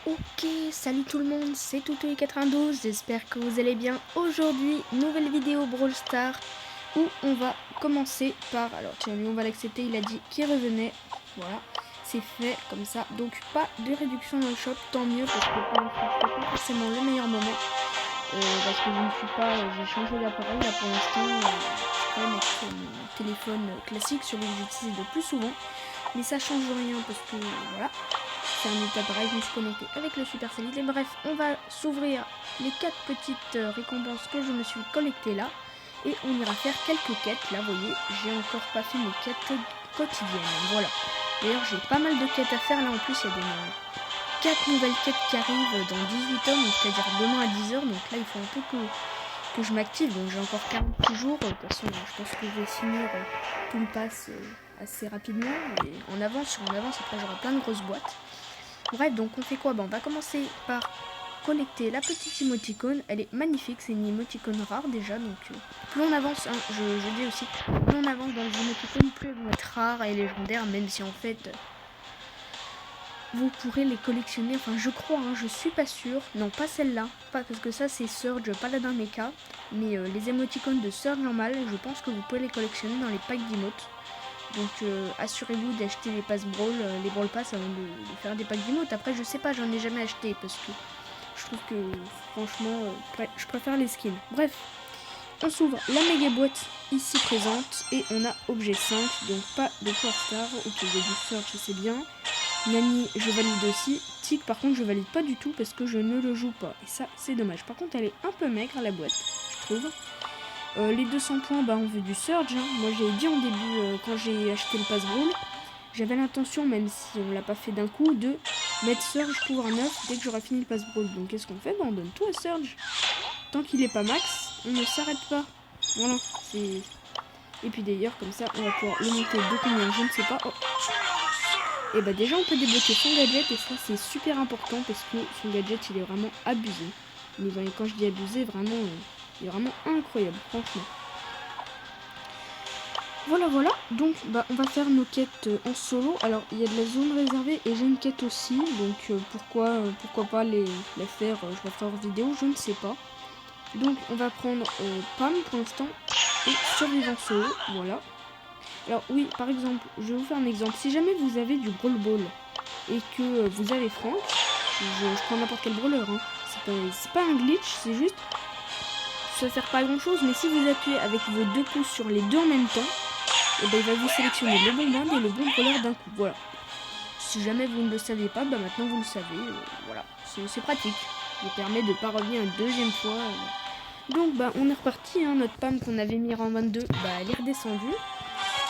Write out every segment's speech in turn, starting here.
Ok, salut tout le monde, c'est Toutoui92, j'espère que vous allez bien. Aujourd'hui, nouvelle vidéo Brawl Stars où on va commencer par... Alors tiens, lui on va l'accepter, il a dit qu'il revenait. Voilà, c'est fait comme ça. Donc pas de réduction dans le shop, tant mieux parce que pour l'instant c'est pas forcément le meilleur moment. Parce que je ne suis pas... j'ai changé d'appareil là pour l'instant. Je travaille avec mon téléphone classique, celui que j'utilise le plus souvent. Mais ça change rien parce que voilà. C'est un autre appareil, je me suis connecté avec le Super Solide. Et bref, on va s'ouvrir les 4 petites récompenses que je me suis collectées là. Et on ira faire quelques quêtes. Là, vous voyez, j'ai encore pas fait mes quêtes quotidiennes. Voilà. D'ailleurs, j'ai pas mal de quêtes à faire. Là, en plus, il y a des 4 nouvelles quêtes qui arrivent dans 18 heures. Donc, c'est-à-dire demain à 10 heures. Donc là, il faut un peu que je m'active. Donc, j'ai encore 46 jours. De toute façon, je pense que je vais finir tout le pass assez rapidement. Et en avance, après, j'aurai plein de grosses boîtes. Bref, donc on fait quoi? On va commencer par collecter la petite émoticône. Elle est magnifique, c'est une émoticône rare déjà. Donc plus on avance, hein, je dis aussi, plus on avance dans les émoticônes, plus elles vont être rares et légendaires. Même si en fait, vous pourrez les collectionner. Enfin, je crois, hein, je suis pas sûre. Non, pas celle-là. Pas, parce que ça, c'est Surge Paladin Mecha. Mais les émoticônes de Surge normal, je pense que vous pouvez les collectionner dans les packs d'emotes. Donc assurez-vous d'acheter les pass brawl, les brawl pass avant de faire des packs d'emotes. Après je sais pas, j'en ai jamais acheté parce que je trouve que franchement je préfère les skins. Bref, on s'ouvre la méga boîte ici présente et on a objet 5, donc pas de Power Star. Ok, il y a du Search, c'est bien. Nani, je valide aussi. Tic, par contre je valide pas du tout parce que je ne le joue pas. Et ça c'est dommage. Par contre elle est un peu maigre la boîte, je trouve. Les 200 points, on veut du Surge. Hein. Moi, j'ai dit en début, quand j'ai acheté le pass brawl, j'avais l'intention, même si on l'a pas fait d'un coup, de mettre Surge pouvoir 9 dès que j'aurai fini le pass brawl. Donc, qu'est-ce qu'on fait? On donne tout à Surge. Tant qu'il est pas max, on ne s'arrête pas. Voilà. Et puis d'ailleurs, comme ça, on va pouvoir le monter de combien, je ne sais pas. Oh. Et déjà, on peut débloquer son gadget, et ça, c'est super important parce que son gadget, il est vraiment abusé. Mais quand je dis abusé, vraiment... il est vraiment incroyable, franchement. Voilà, donc on va faire nos quêtes en solo. Alors il y a de la zone réservée et j'ai une quête aussi, donc pourquoi pas les faire, je vais faire en vidéo, je ne sais pas. Donc on va prendre Pam pour l'instant et survivant solo, voilà. Alors oui, par exemple, je vais vous faire un exemple. Si jamais vous avez du Brawl Ball et que vous avez Franck, je prends n'importe quel brawler, hein. C'est pas un glitch, c'est juste... ça sert pas à grand chose, mais si vous appuyez avec vos deux pouces sur les deux en même temps, et il va vous sélectionner le bon monde et le bon brawler d'un coup. Voilà. Si jamais vous ne le saviez pas, maintenant vous le savez. Voilà. C'est pratique. Ça permet de ne pas revenir une deuxième fois. Donc on est reparti. Hein, notre Pam qu'on avait mis en 22, elle est redescendue.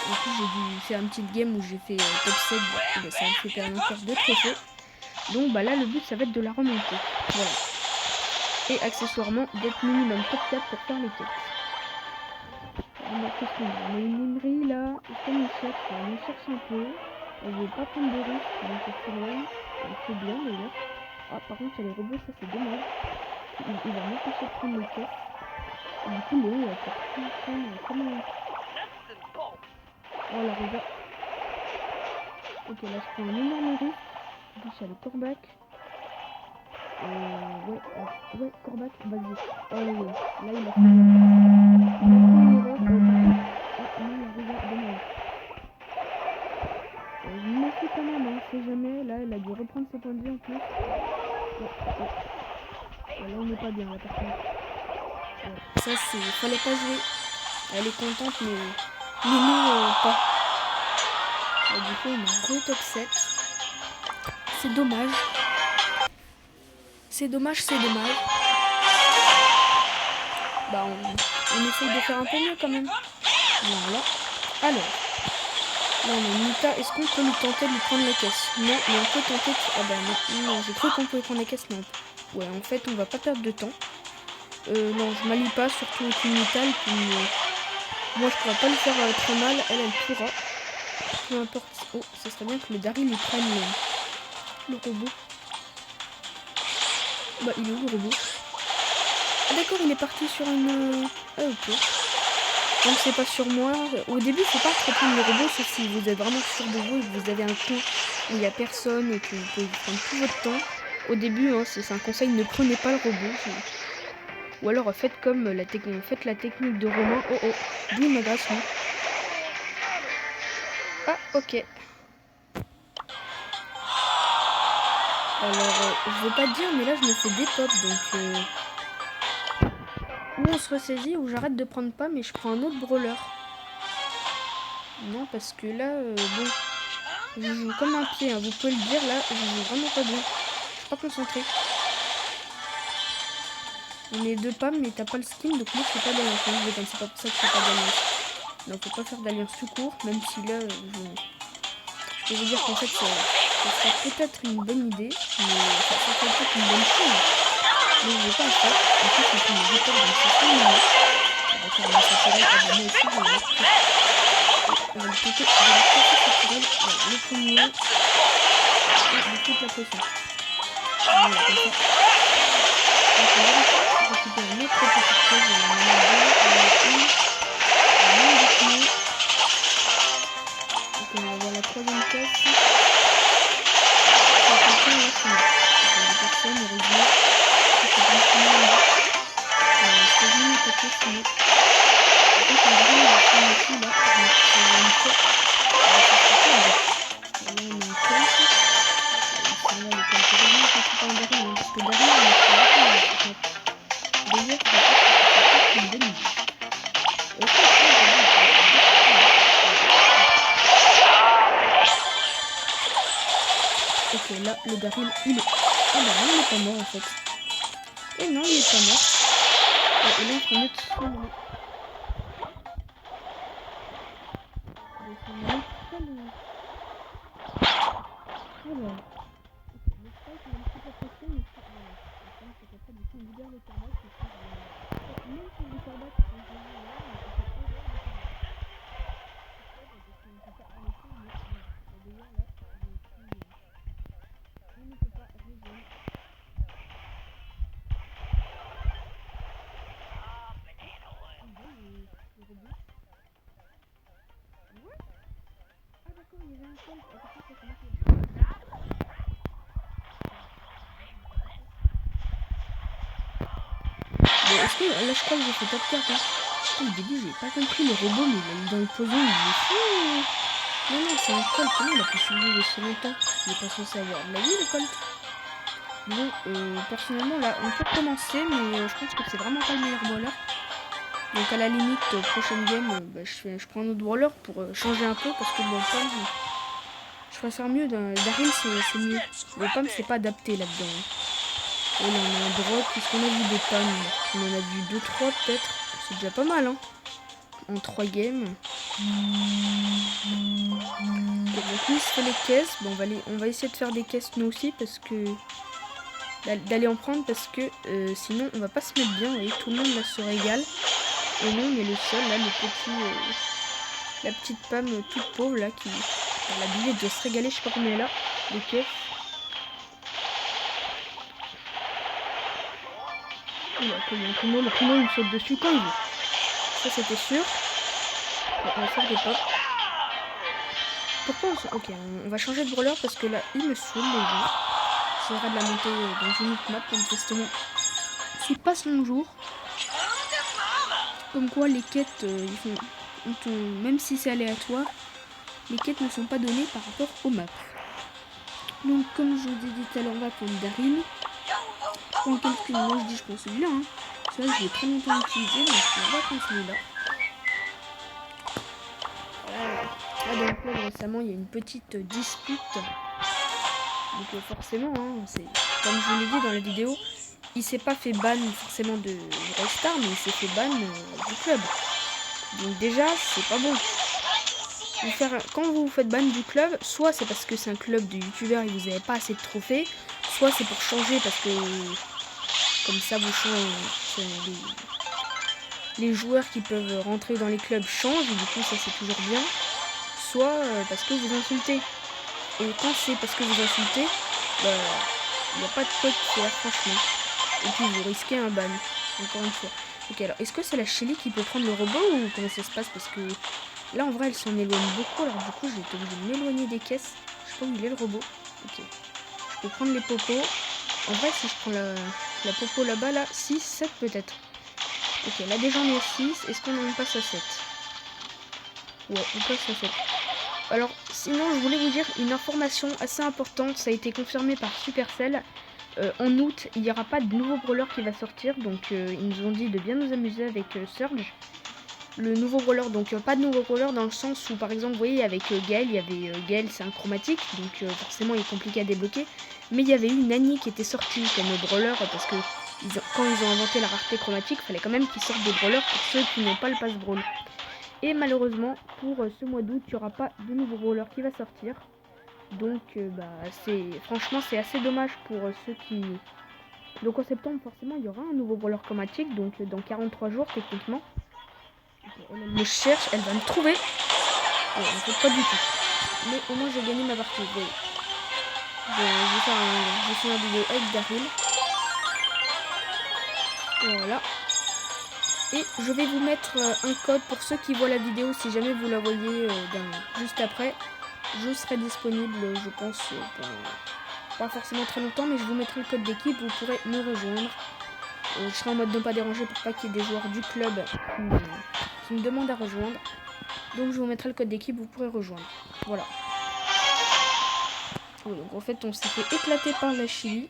En plus j'ai dû faire une petite game où j'ai fait top 7. Ça me fait perdre encore 2 trophées. Donc là le but ça va être de la remonter. Voilà. Et accessoirement d'être minimum top 4 pour faire les quêtes. On a une limerie là, comme on cherche un peu. On veut pas prendre de risques, donc on s'éloigne. C'est bien d'ailleurs. Ah, par contre, il y a les robots, ça c'est dommage. Il va m'empêcher de prendre les caisses. Et du coup, il va faire tout prendre comme un... Oh la regarde. Ok, là je prends un énorme risque. En plus, il y a le Corbac. Ouais, Corbac, vas-y. Oh ouais, là il a fait une erreur. Dommage. Je me suis quand même, hein, c'est jamais. Là, elle a dû reprendre ses points de vie en plus. Là, on n'est pas bien, là, par contre. Ça, c'est... fallait pas jouer. Elle est contente, mais nous, pas. Du coup, on a re-top 7. C'est dommage. C'est dommage. On essaye de faire un peu mieux, quand même. Voilà. Alors... là, on a Nita. Est-ce qu'on peut nous tenter de lui prendre les caisses? Non, mais on peut tenter de... ah non, j'ai cru qu'on pouvait prendre les caisses, non. Ouais, en fait, on va pas perdre de temps. Non, je m'allie pas, surtout avec une Nita. Moi, je pourrais pas lui faire très mal. Elle pourra. Peu importe. Oh, ça serait bien que le Daryl lui prenne le robot. Il est où le robot? Ah, d'accord, il est parti sur une... ah, ok. Donc c'est pas sur moi. Au début, faut pas trop prendre le robot, sauf si vous êtes vraiment sûr de vous et que vous avez un coin où il y a personne et que vous pouvez prendre tout votre temps. au début, hein, c'est un conseil, ne prenez pas le robot. Ou alors faites comme la technique de Romain. Oh oh, d'où il m'agresse lui. Ah, ok. Alors, je veux pas te dire, mais là, je me fais des pop, donc... Ou on se ressaisit, ou j'arrête de prendre pas, mais je prends un autre brawler. Non, parce que là, bon... Je joue comme un pied, hein, vous pouvez le dire, là, je joue vraiment pas bien. Je suis pas concentré. On est deux pommes, mais t'as pas le skin, donc moi, je fais pas d'alliance. C'est pas pour ça que je fais pas d'alliance. Non, faut pas faire d'alliance tout court, même si là, je peux vous dire qu'en fait, ça serait peut-être une bonne idée, mais ça serait peut-être une bonne chose. Mais je vais pas le faire. En plus, c'est une méthode, donc c'est pas une d'accord, on va s'attirer. Ah bah, moi aussi, je vais le tenter. On va le tenter. Voilà, le premier. Et de toute la potion. Voilà, comme ça. Donc, on va récupérer notre petite chose. On en a deux, on en a une. On a une de plus. Donc, on va voir la troisième caisse. C'est quelqu'un là, c'est moi. Donc, il y a personne, heureusement. C'est pas une fille là. C'est venu attaquer, sinon. En fait, on dirait la femme ici là. Donc, une fois. On va faire ça. Là, on a un colt. Ils sont là, les colts. Heureusement que c'est pas un derrière, parce que derrière, on est très rapide. D'ailleurs, je pense que c'est une bonne idée. Ok, là, le Daryl, il est... Ah bah non, il est pas mort en fait. Et non, il est pas mort. Et là, on prend notre sommelier. Le sommelier, très loin. Alors... Le spike, il a un petit peu pression, mais c'est... Voilà. Le problème, c'est qu'après, du coup, on libère le carbac, c'est ça. Même si le carbac, c'est un jeu là, mais ça fait 11 heures de carbac. Pourquoi? Parce qu'on ne peut pas arrêter, mais voilà. D'ailleurs, là, je suis... On ne peut pas résoudre. Le robot. Ouais. Ah d'accord, il y avait un colt. Ah, par contre, ça commence à... Bon, est-ce que là je crois que j'ai fait top 4 hein. Au début j'ai pas compris le robot, mais il est dans le poison, il est fou. Non, non, c'est un colt, comment il a pu survivre aussi longtemps? Il est pas censé avoir de la vie le colt. Bon, personnellement là on peut commencer, mais je pense que c'est vraiment pas le meilleur brawler. Donc à la limite, prochaine game, bah, je prends un autre brawler pour changer un peu, parce que bon, Pam, je préfère mieux, Daryl c'est mieux. Le Pam c'est pas adapté là-dedans. Et là on a un drop, puisqu'on a vu des Pam, on en a vu 2-3 peut-être. C'est déjà pas mal, hein. En 3 games. Donc nous, c'est les caisses. Bon, on va essayer de faire des caisses nous aussi, parce que... D'aller en prendre, parce que sinon, on va pas se mettre bien. Vous voyez, tout le monde là se régale. Et nous, on est le seul, là, le petit... la petite Pam toute pauvre, là, qui... Elle a l'habitude de se régaler, je sais pas combien elle a. Les caisses. Oula, le primo, il me saute dessus quand il veut. Ça, c'était sûr. Bon, on va faire des pops. Pourquoi on... Ok, on va changer de brawler parce que là, il me saoule le jeu. J'essaierai de la monter dans une autre map, manifestement. C'est pas son jour. Comme quoi, les quêtes, même si c'est aléatoire, les quêtes ne sont pas données par rapport aux maps. Donc, comme je vous ai dit tout à l'heure, on va prendre Daryl. Je prends quelques... Moi, je prends celui-là. Hein. Celui-là, je l'ai très longtemps utilisé, donc on va prendre celui-là. Là, dans le club, récemment, il y a une petite dispute. Donc forcément, hein, c'est comme je vous l'ai dit dans la vidéo, il s'est pas fait ban forcément de Rockstar, mais il s'est fait ban du club. Donc déjà, c'est pas bon. Quand vous vous faites ban du club, soit c'est parce que c'est un club de youtubeurs et vous n'avez pas assez de trophées, soit c'est pour changer parce que comme ça vous changez, les joueurs qui peuvent rentrer dans les clubs changent, et du coup ça c'est toujours bien. Soit parce que vous insultez. Et quand c'est parce que vous insultez, bah, il n'y a pas de quoi faire, franchement. Et puis vous risquez un ban, encore une fois. Ok, alors, est-ce que c'est la Shelly qui peut prendre le robot ou comment ça se passe? Parce que là, en vrai, elle s'en éloigne beaucoup. Alors, du coup, j'ai été obligée de m'éloigner des caisses. Je sais pas où il est le robot. Ok. Je peux prendre les popos. en vrai, si je prends la popo là-bas, là, 6, 7 peut-être. Ok, là déjà on est à 6. Est-ce qu'on en passe à 7? Ouais, on passe à 7. Alors, sinon, je voulais vous dire une information assez importante. Ça a été confirmé par Supercell. En août, il n'y aura pas de nouveau brawler qui va sortir. Donc, ils nous ont dit de bien nous amuser avec Surge. Le nouveau brawler, donc pas de nouveau brawler dans le sens où, par exemple, vous voyez, avec Gale, il y avait Gale, c'est un chromatique. Donc, forcément, il est compliqué à débloquer. Mais il y avait eu Nani qui était sortie comme brawler parce que quand ils ont inventé la rareté chromatique, il fallait quand même qu'ils sortent des brawlers pour ceux qui n'ont pas le pass brawl. Et malheureusement, pour ce mois d'août, il n'y aura pas de nouveau brawler qui va sortir. Donc, franchement, c'est assez dommage pour ceux qui... Donc en septembre, forcément, il y aura un nouveau brawler chromatique. Donc dans 43 jours, techniquement. Elle me cherche, elle va me trouver. Ouais, en fait, pas du tout. Mais au moins, j'ai gagné ma partie. Ouais. Je vais faire une vidéo avec Daryl. Voilà. Et je vais vous mettre un code pour ceux qui voient la vidéo. Si jamais vous la voyez juste après, je serai disponible, je pense, pas forcément très longtemps, mais je vous mettrai le code d'équipe. Vous pourrez me rejoindre. Je serai en mode ne pas déranger pour pas qu'il y ait des joueurs du club qui me demandent à rejoindre. Donc je vous mettrai le code d'équipe, vous pourrez rejoindre. Voilà. Donc en fait, on s'est fait éclater par la Chili.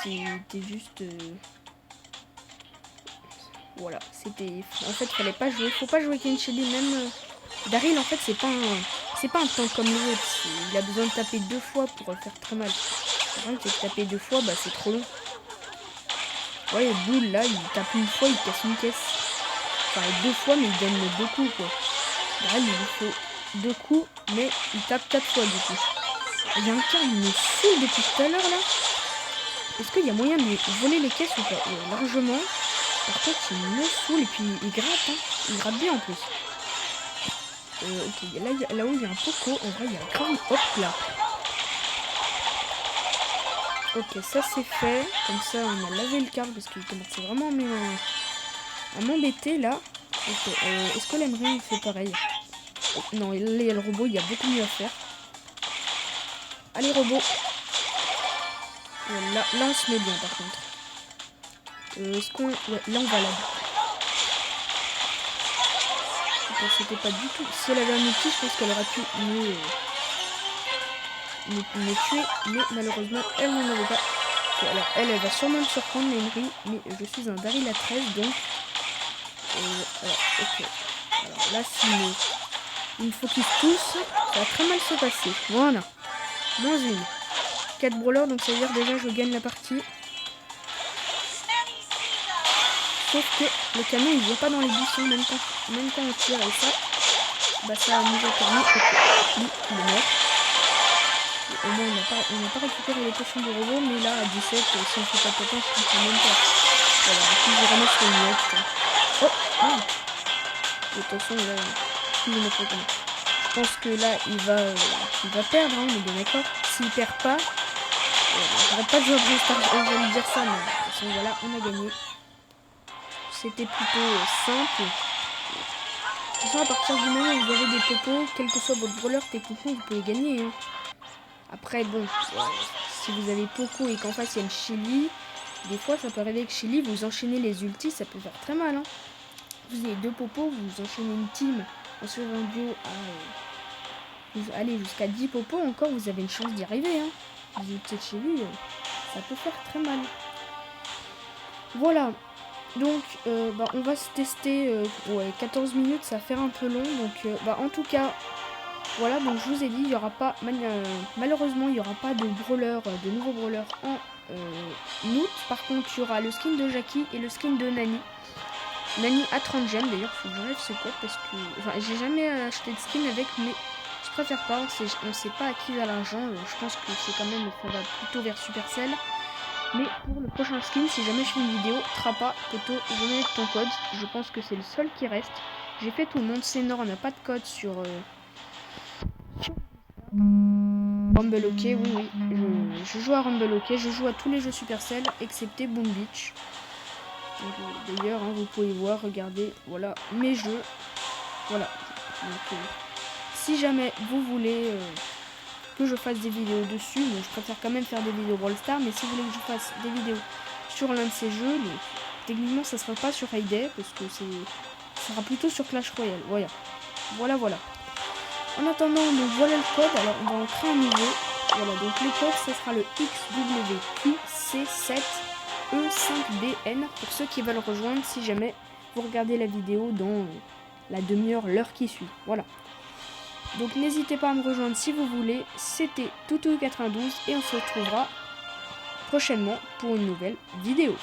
C'était juste... Voilà, c'était... En fait, fallait pas jouer. Faut pas jouer Ken Chili, même... Daryl, en fait, c'est pas un tank comme les autres. Il a besoin de taper 2 fois pour faire très mal. Le problème, c'est que taper 2 fois, bah, c'est trop long. Ouais, Bull, là, il tape une fois, il casse une caisse. Enfin, 2 fois, mais il donne 2 coups, quoi. Daryl, il lui faut 2 coups, mais il tape 4 fois, du coup. Il y a un cas, il me saoule depuis tout à l'heure, là. Est-ce qu'il y a moyen de voler les caisses ou pas? Largement. Par contre, il me saoule, et puis il gratte, hein. Il gratte bien, en plus. Ok, là-haut, il y a un Poco. En vrai, il y a un crâne. Hop, là. Ok, ça, c'est fait. Comme ça, on a lavé le câble, parce qu'il commençait vraiment à m'embêter, là. Ok, est-ce que l'aimerait il fait pareil? Non, là, il y a le robot, il y a beaucoup mieux à faire. Allez, robot. Là, on se met bien, par contre. Est-ce qu'on... Ouais, là, on va là. C'était pas du tout... Si elle avait un outil, je pense qu'elle aurait pu me tuer. Mais malheureusement, elle n'en avait pas. Okay, alors, elle va sûrement me surprendre, l'Emery. Mais je suis un Daryl à 13, donc... alors, ok. Alors là, s'il me focus tous, ça va très mal se passer. Voilà. -1. 4 brawlers, donc ça veut dire déjà je gagne la partie. Sauf que le canon il vient pas dans les buissons même quand on tire, et ça, bah ça nous a permis. Ok, lui il est mort. Au moins on n'a pas récupéré les potions du robot, mais là à 17, si on fait pas de temps, je comprends même pas. Voilà, puis je vais remettre sur une miette. Oh ah. De toute façon là, excusez-moi trop comment. Je pense que là il va perdre, hein, on est bien d'accord. S'il perd pas, j'arrête pas de jouer à Brawl Stars, j'allais dire ça, mais de toute façon voilà, on a gagné. C'était plutôt simple. De toute façon, à partir du moment où vous avez des popos, quel que soit votre brawler, techniquement vous pouvez gagner. Hein. Après, bon, si vous avez Poco et qu'en face il y a une Chili, des fois ça peut arriver que Chili, vous enchaînez les ultis, ça peut faire très mal. Hein. Vous avez 2 popos, vous enchaînez une team en sur un duo à allez jusqu'à 10 popos, encore vous avez une chance d'y arriver. Hein. Les ultis de Chili, ça peut faire très mal. Voilà. Donc, on va se tester 14 minutes, ça va faire un peu long. Donc, en tout cas, voilà, donc je vous ai dit, il y aura pas, malheureusement, il n'y aura pas de brawler, de nouveaux brawlers en août. Par contre, il y aura le skin de Jackie et le skin de Nani. Nani à 30 gemmes, d'ailleurs, il faut que j'enlève ce code parce que, enfin, j'ai jamais acheté de skin avec, mais je préfère pas, on sait pas à qui va l'argent. Je pense que c'est quand même, ça va plutôt vers Supercell. Mais pour le prochain skin, si jamais je fais une vidéo, Trappa, Poto, je vais mettre ton code. Je pense que c'est le seul qui reste. J'ai fait tout le monde, c'est Nord, on n'a pas de code sur Rumble OK, oui. Je joue à Rumble OK, je joue à tous les jeux Supercell, excepté Boom Beach. D'ailleurs, hein, vous pouvez voir, regardez, voilà, mes jeux. Voilà. Donc, si jamais vous voulez que je fasse des vidéos dessus. Donc je préfère quand même faire des vidéos Brawl Stars, mais si vous voulez que je fasse des vidéos sur l'un de ces jeux, donc techniquement ça sera pas sur Hay parce que ça sera plutôt sur Clash Royale. Voilà. En attendant, donc voilà le code. Alors on va en créer un nouveau. Voilà, donc le code ce sera le XWQC7E5BN pour ceux qui veulent rejoindre si jamais vous regardez la vidéo dans la demi-heure, l'heure qui suit. Voilà. Donc n'hésitez pas à me rejoindre si vous voulez. C'était Toutouille92 et on se retrouvera prochainement pour une nouvelle vidéo.